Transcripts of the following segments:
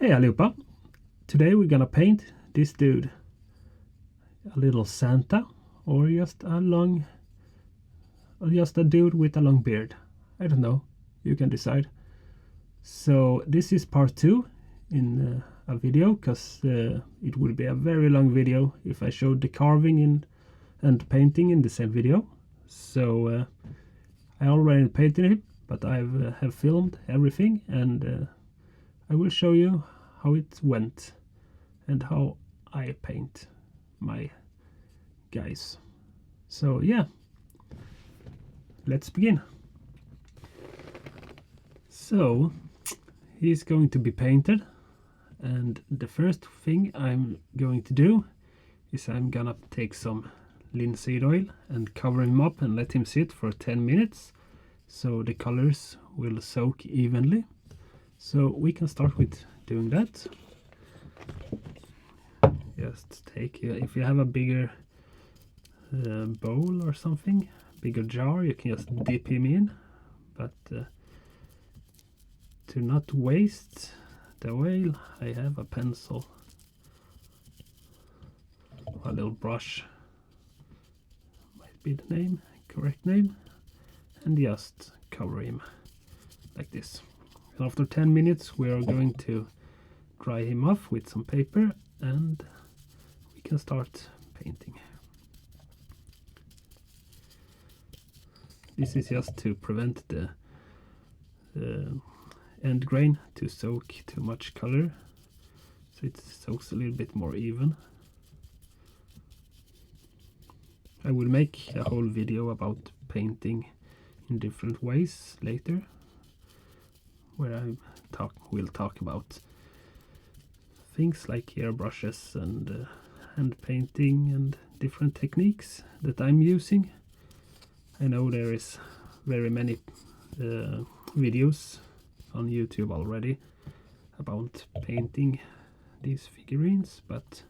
Hey allihopa! Today we're gonna paint this dude. A little Santa, or just a dude with a long beard. I don't know, you can decide. So this is part 2 in a video, because it would be a very long video if I showed the carving and painting in the same video. So I already painted it, but I have filmed everything, and I will show you how it went and how I paint my guys. So yeah, let's begin. So he's going to be painted, and the first thing I'm going to do is I'm gonna take some linseed oil and cover him up and let him sit for 10 minutes so the colors will soak evenly. So we can start with doing that. Just take, if you have a bigger bowl or something, bigger jar, you can just dip him in, but to not waste the oil, I have a pencil, a little brush, might be the correct name, and just cover him like this. And after 10 minutes we are going to dry him off with some paper, and we can start painting. This is just to prevent the end grain to soak too much color, so it soaks a little bit more even. I will make a whole video about painting in different ways later, where I will talk about things like airbrushes and hand painting and different techniques that I'm using. I know there is very many videos on YouTube already about painting these figurines, but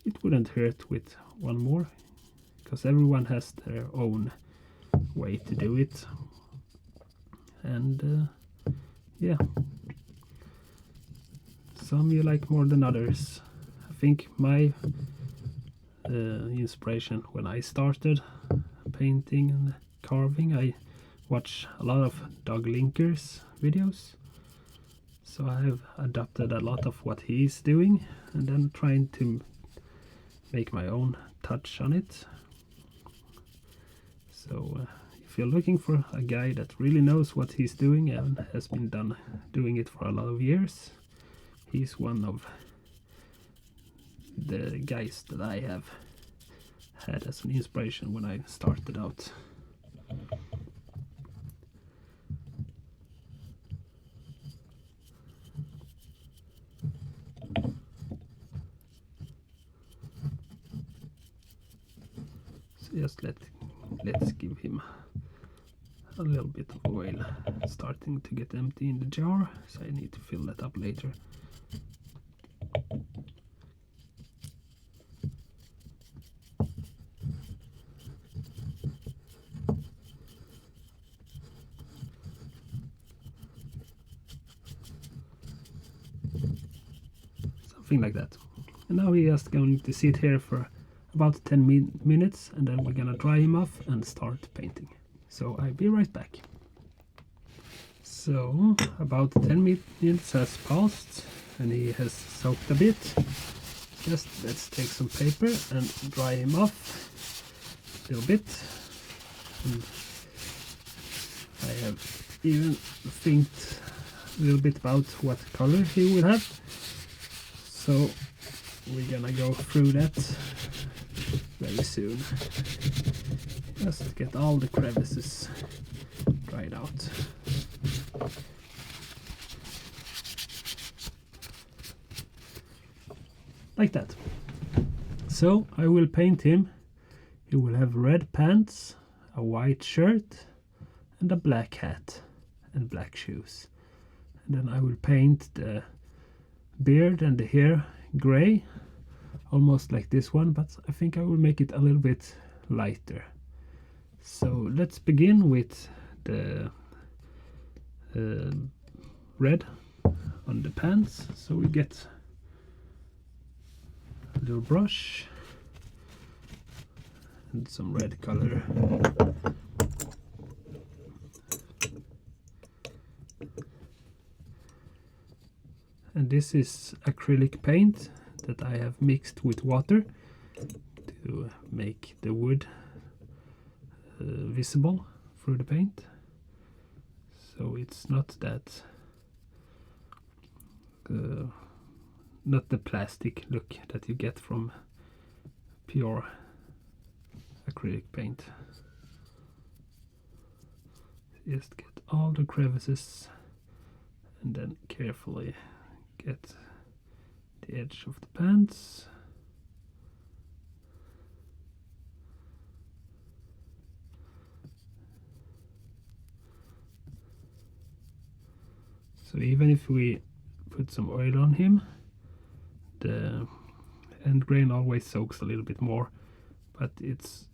it wouldn't hurt with one more, because everyone has their own way to do it. And yeah, some you like more than others. I think my inspiration when I started painting and carving, I watch a lot of Doug Linker's videos, so I have adapted a lot of what he's doing and then trying to make my own touch on it. So if you're looking for a guy that really knows what he's doing and has been doing it for a lot of years, he's one of the guys that I have had as an inspiration when I started out. So just let's give him a little bit of oil. It's starting to get empty in the jar, so I need to fill that up later. Something like that. And now we're just going to sit here for about 10 minutes, and then we're gonna dry him off and start painting. So I'll be right back. So about 10 minutes has passed and he has soaked a bit. Just let's take some paper and dry him off a little bit. And I have even think a little bit about what color he will have. So we're gonna go through that very soon. Just get all the crevices dried out. Like that. So I will paint him. He will have red pants, a white shirt, and a black hat and black shoes. And then I will paint the beard and the hair gray, almost like this one, but I think I will make it a little bit lighter. So let's begin with the red on the pants. So we get a little brush and some red color. And this is acrylic paint that I have mixed with water to make the wood visible through the paint. So it's not that not the plastic look that you get from pure acrylic paint. Just get all the crevices and then carefully get the edge of the pants. So even if we put some oil on him, the end grain always soaks a little bit more, but it's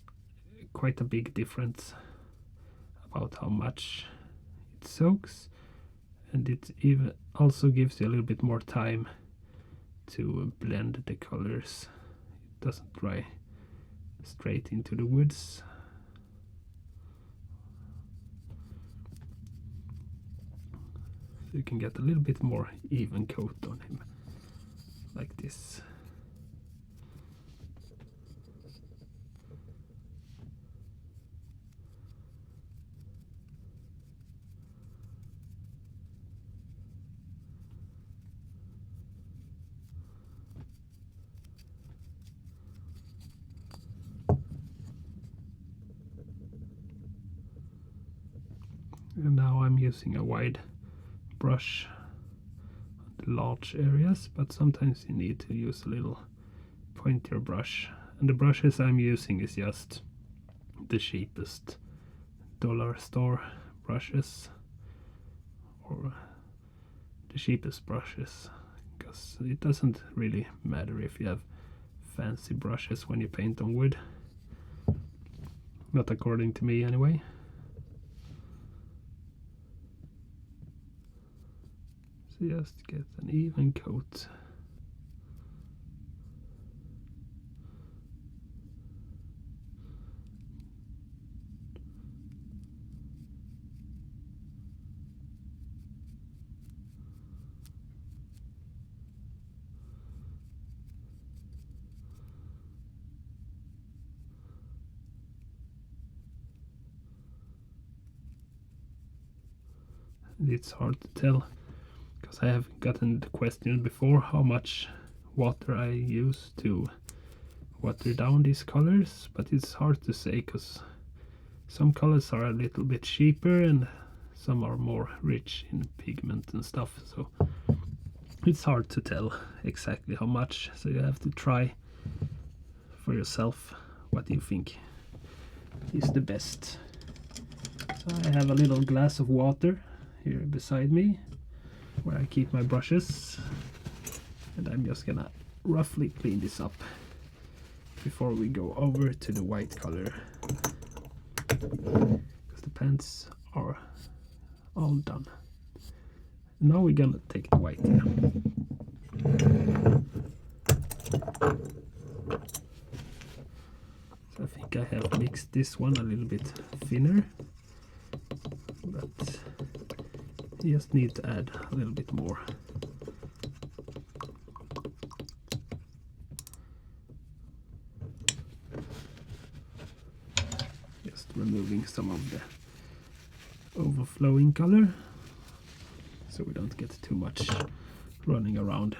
quite a big difference about how much it soaks, and it even also gives you a little bit more time to blend the colors. It doesn't dry straight into the woods. So you can get a little bit more even coat on him, like this. And now I'm using a wide brush on the large areas, but sometimes you need to use a little pointier brush. And the brushes I'm using is just the cheapest dollar store brushes, or the cheapest brushes, because it doesn't really matter if you have fancy brushes when you paint on wood. Not according to me anyway. So just get an even coat. It's hard to tell, because I have gotten the question before how much water I use to water down these colors, but it's hard to say because some colors are a little bit cheaper and some are more rich in pigment and stuff, so it's hard to tell exactly how much. So you have to try for yourself what you think is the best. So I have a little glass of water here beside me where I keep my brushes, and I'm just gonna roughly clean this up before we go over to the white color, because the pants are all done. Now we're gonna take the white here. So I think I have mixed this one a little bit thinner, but you just need to add a little bit more. Just removing some of the overflowing color so we don't get too much running around.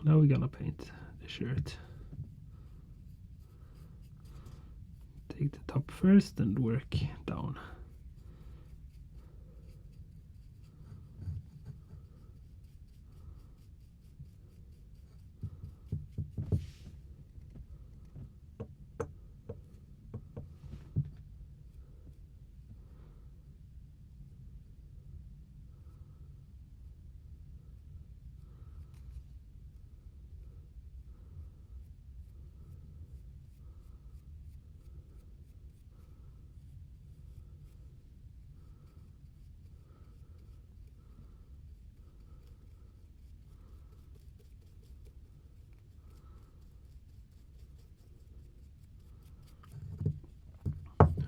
Now we're gonna paint the shirt. Take the top first and work down.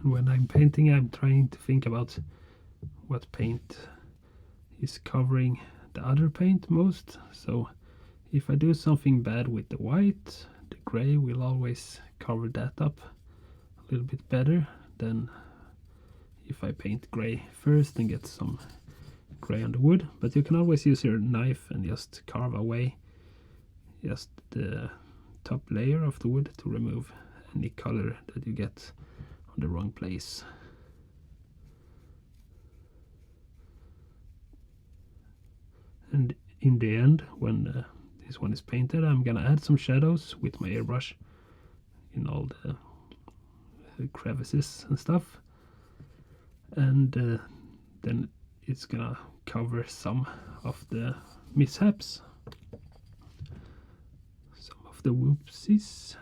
And when I'm painting, I'm trying to think about what paint is covering the other paint most. So if I do something bad with the white, the gray will always cover that up a little bit better than if I paint gray first and get some gray on the wood. But you can always use your knife and just carve away just the top layer of the wood to remove any color that you get on the wrong place. And in the end, when this one is painted, I'm gonna add some shadows with my airbrush in all the crevices and stuff, and then it's gonna cover some of the mishaps, some of the whoopsies.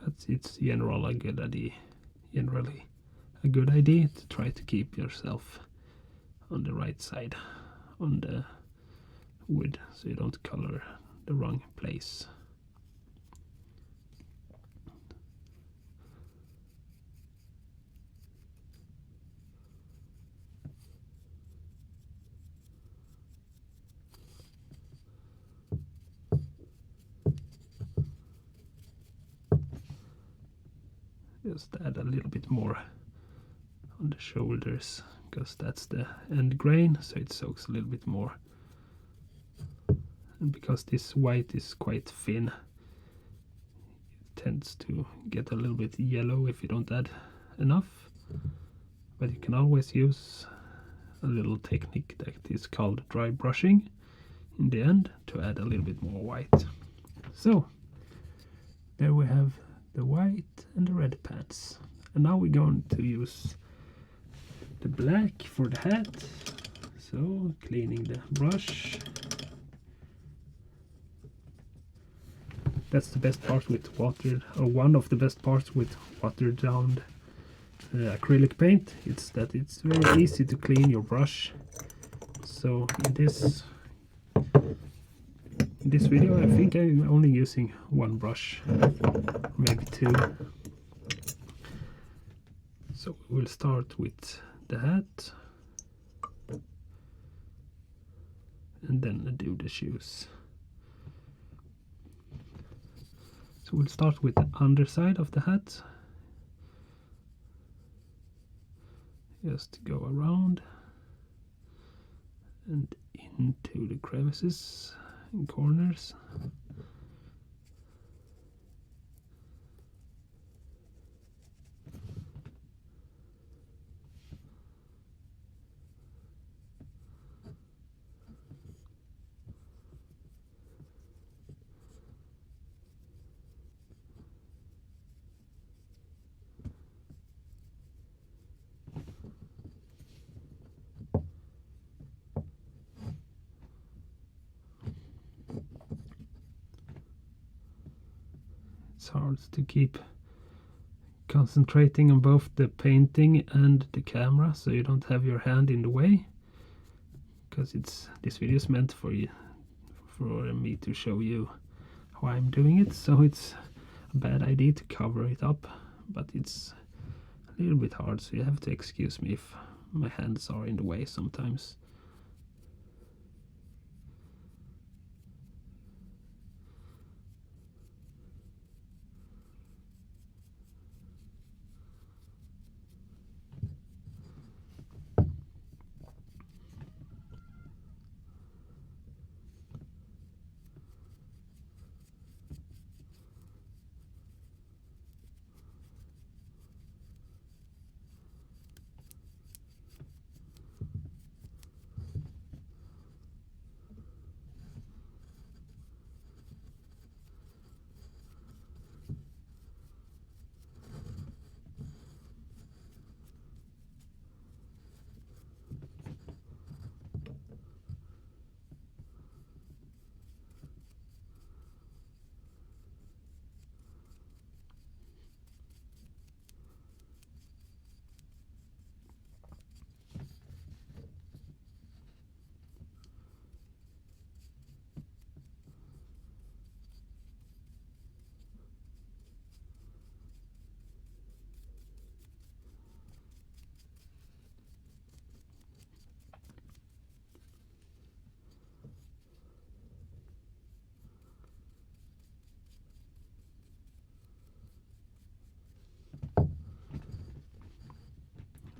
But it's generally a good idea to try to keep yourself on the right side on the wood, so you don't color the wrong place. Just add a little bit more on the shoulders, because that's the end grain, so it soaks a little bit more. And because this white is quite thin, it tends to get a little bit yellow if you don't add enough. But you can always use a little technique that is called dry brushing in the end to add a little bit more white. So there we have the white and the red pants. And now we're going to use the black for the hat. So cleaning the brush. That's the best part with watered, or one of the best parts with watered down acrylic paint. It's that it's very easy to clean your brush. So in this video, I think I'm only using one brush, maybe two. So we'll start with the hat and then do the shoes. So we'll start with the underside of the hat. Just go around and into the crevices and corners. It's hard to keep concentrating on both the painting and the camera, so you don't have your hand in the way, because this video is meant for me to show you how I'm doing it. So it's a bad idea to cover it up, but it's a little bit hard, so you have to excuse me if my hands are in the way sometimes.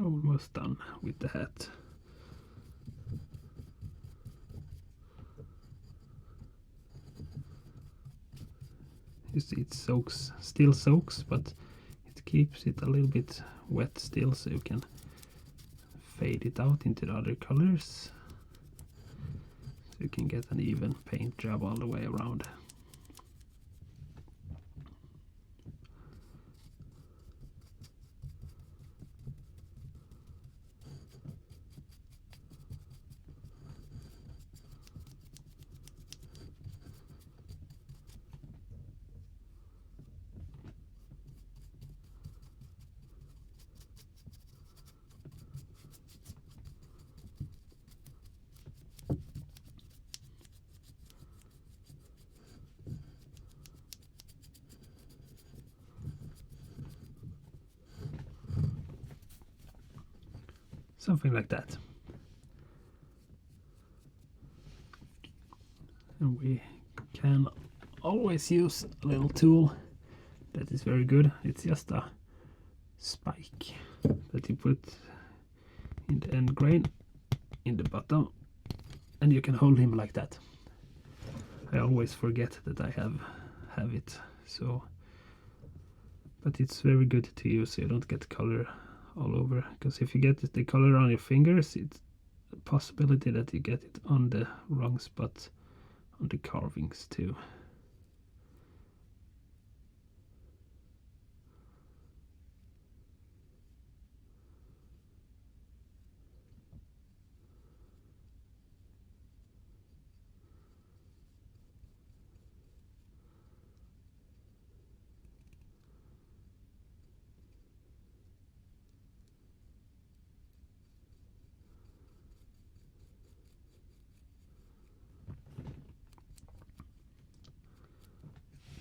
Almost done with the hat. You see it soaks, still soaks, but it keeps it a little bit wet still, so you can fade it out into the other colors. So you can get an even paint job all the way around. Something like that. And we can always use a little tool that is very good. It's just a spike that you put in the end grain in the bottom, and you can hold him like that. I always forget that I have it, so but it's very good to use so you don't get color all over, because if you get the color on your fingers, it's a possibility that you get it on the wrong spot on the carvings too.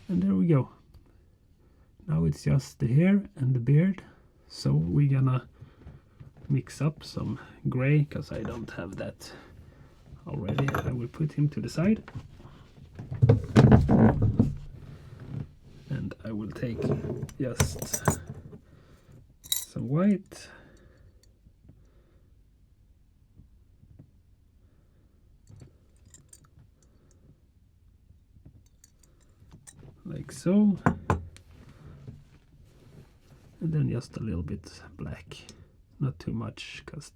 And there we go. Now it's just the hair and the beard. So we're gonna mix up some gray, because I don't have that already. I will put him to the side. And I will take just some white. Like so, and then just a little bit black, not too much, because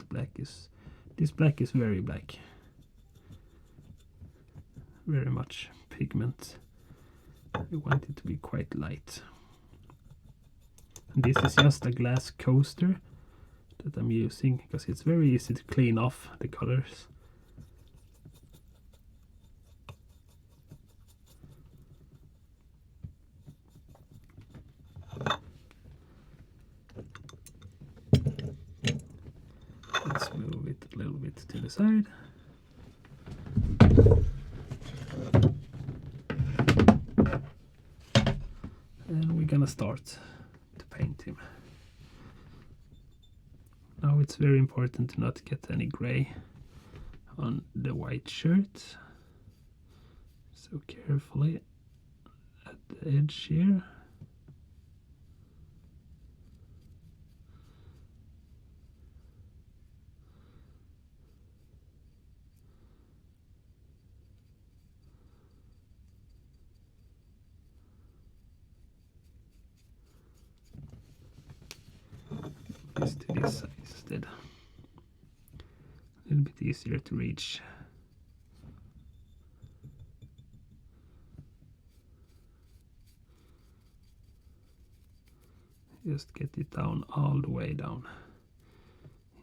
this black is very black, very much pigment. I want it to be quite light. And this is just a glass coaster that I'm using, because it's very easy to clean off the colors. Let's move it a little bit to the side. And we're gonna start to paint him. Now it's very important to not get any gray on the white shirt. So carefully at the edge here. This to this side instead. A little bit easier to reach. Just get it down all the way down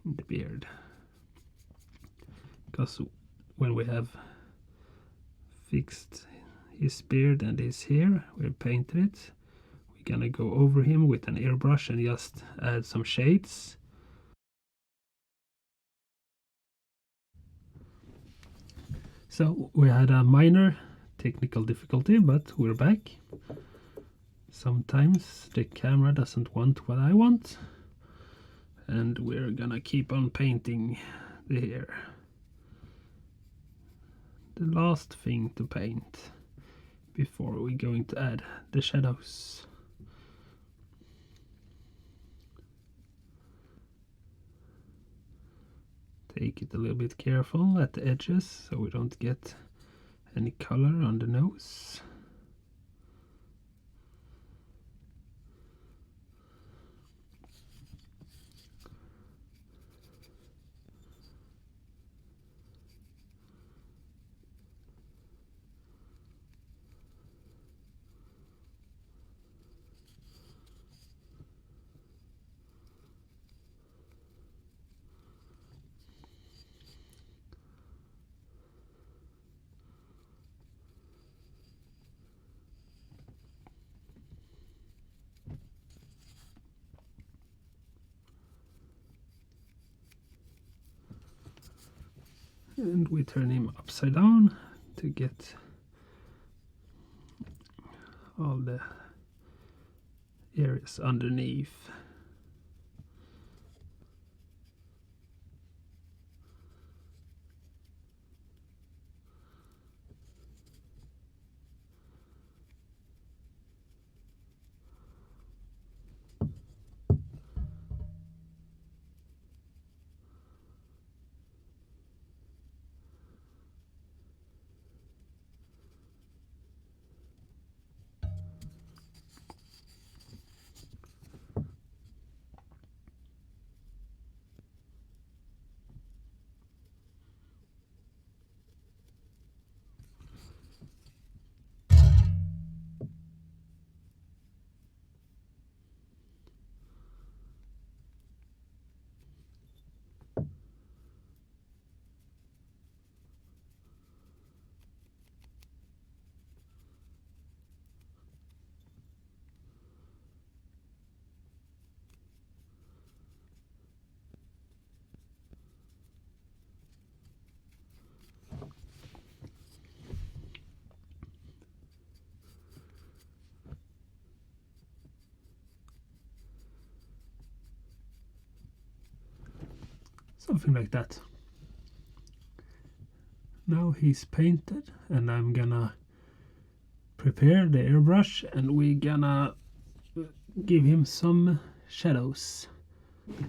in the beard. Because when we have fixed his beard and his hair, we painted it, we're gonna go over him with an airbrush and just add some shades. So we had a minor technical difficulty, but we're back. Sometimes the camera doesn't want what I want, and we're gonna keep on painting the hair. The last thing to paint before we're going to add the shadows. Take it a little bit careful at the edges so we don't get any color on the nose. And we turn him upside down to get all the areas underneath. Something like that. Now he's painted and I'm gonna prepare the airbrush and we're gonna give him some shadows.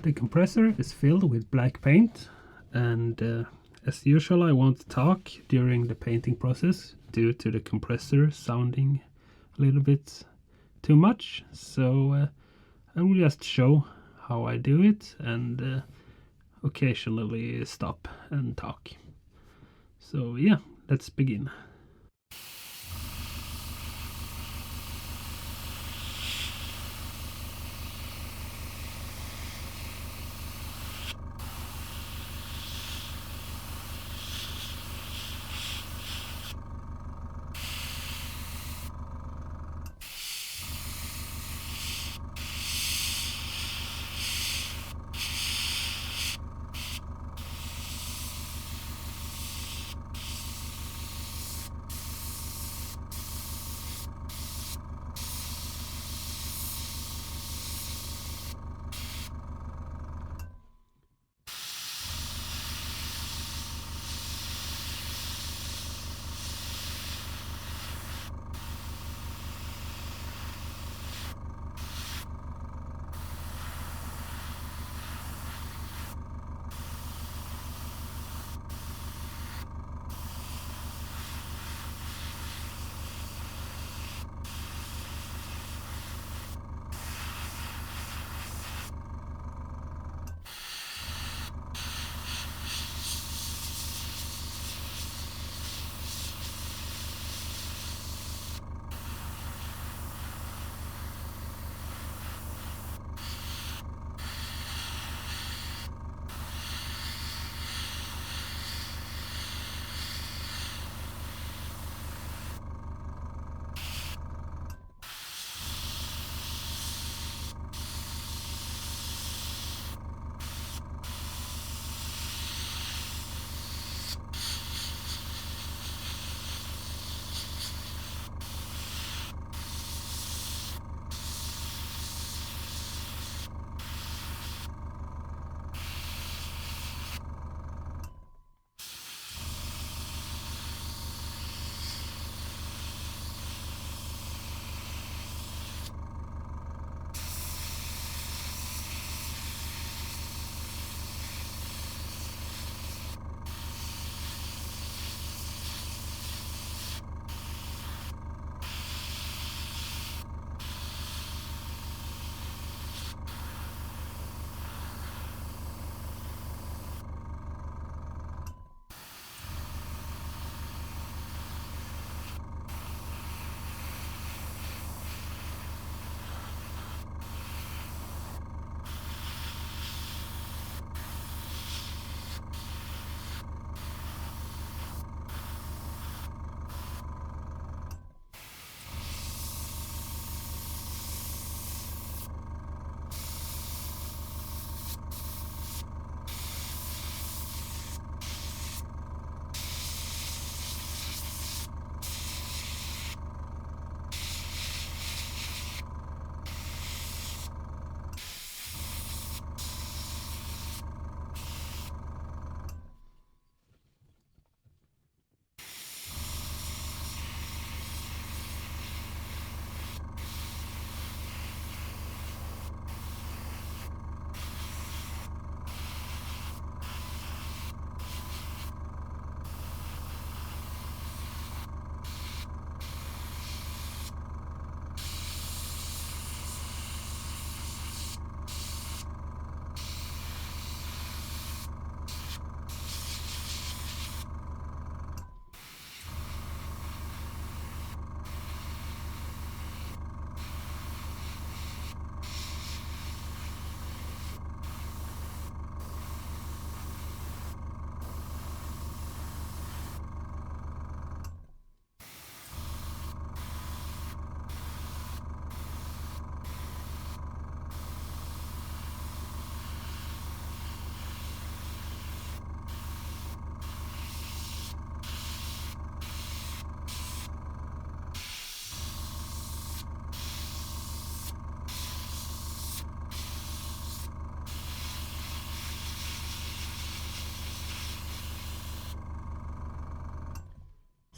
The compressor is filled with black paint and as usual I won't talk during the painting process due to the compressor sounding a little bit too much, so I will just show how I do it and occasionally stop and talk. So yeah, let's begin.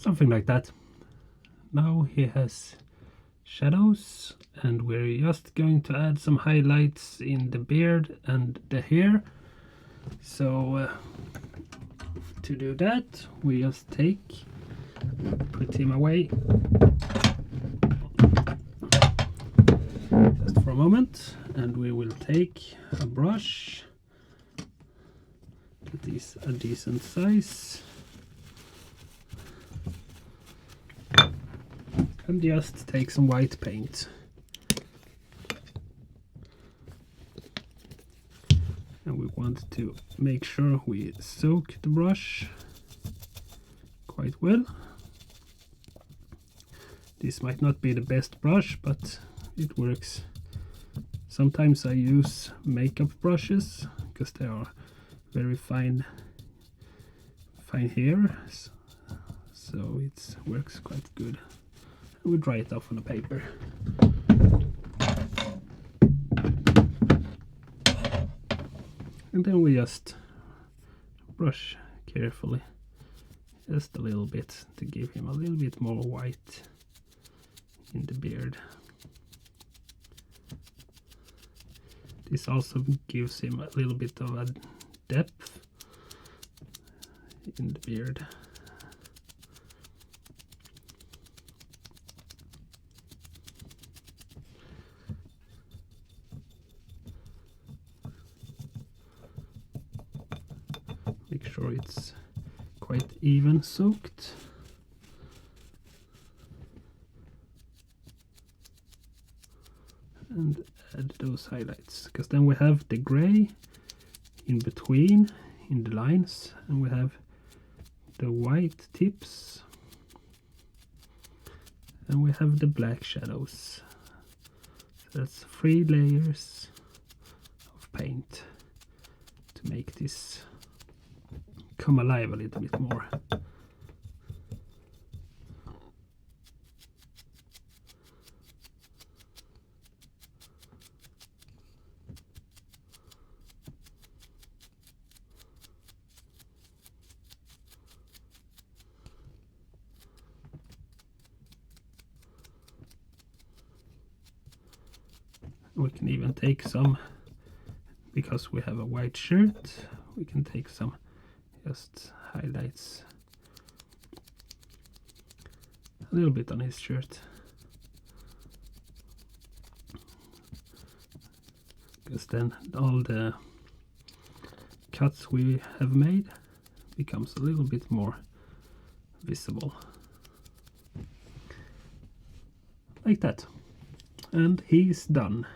Something like that. Now he has shadows, and we're just going to add some highlights in the beard and the hair. So to do that, we just put him away just for a moment, and we will take a brush that is a decent size and just take some white paint. And we want to make sure we soak the brush quite well. This might not be the best brush, but it works. Sometimes I use makeup brushes because they are very fine hair, so it works quite good. We dry it off on the paper. And then we just brush carefully, just a little bit, to give him a little bit more white in the beard. This also gives him a little bit of a depth in the beard. Make sure it's quite even soaked. And add those highlights, because then we have the gray in between in the lines, and we have the white tips, and we have the black shadows. So that's 3 layers of paint to make this come alive a little bit more. We can even take some, because we have a white shirt, we can take some just highlights a little bit on his shirt, because then all the cuts we have made becomes a little bit more visible, like that. And he's done.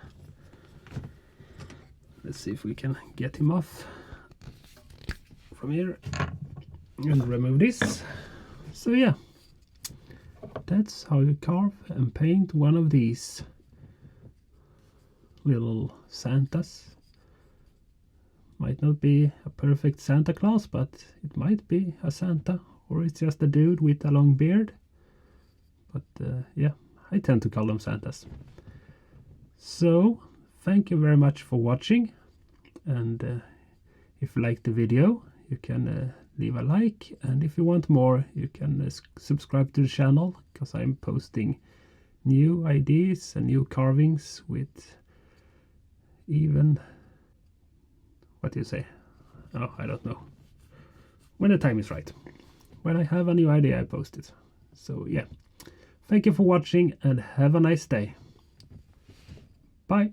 Let's see if we can get him off from here and remove this. So yeah, that's how you carve and paint one of these little Santas. Might not be a perfect Santa Claus, but it might be a Santa, or it's just a dude with a long beard. But yeah, I tend to call them Santas. So thank you very much for watching, and if you liked the video, you can leave a like, and if you want more, you can subscribe to the channel, because I'm posting new ideas and new carvings with even, what do you say? Oh, I don't know. When the time is right. When I have a new idea, I post it. So yeah, thank you for watching and have a nice day. Bye.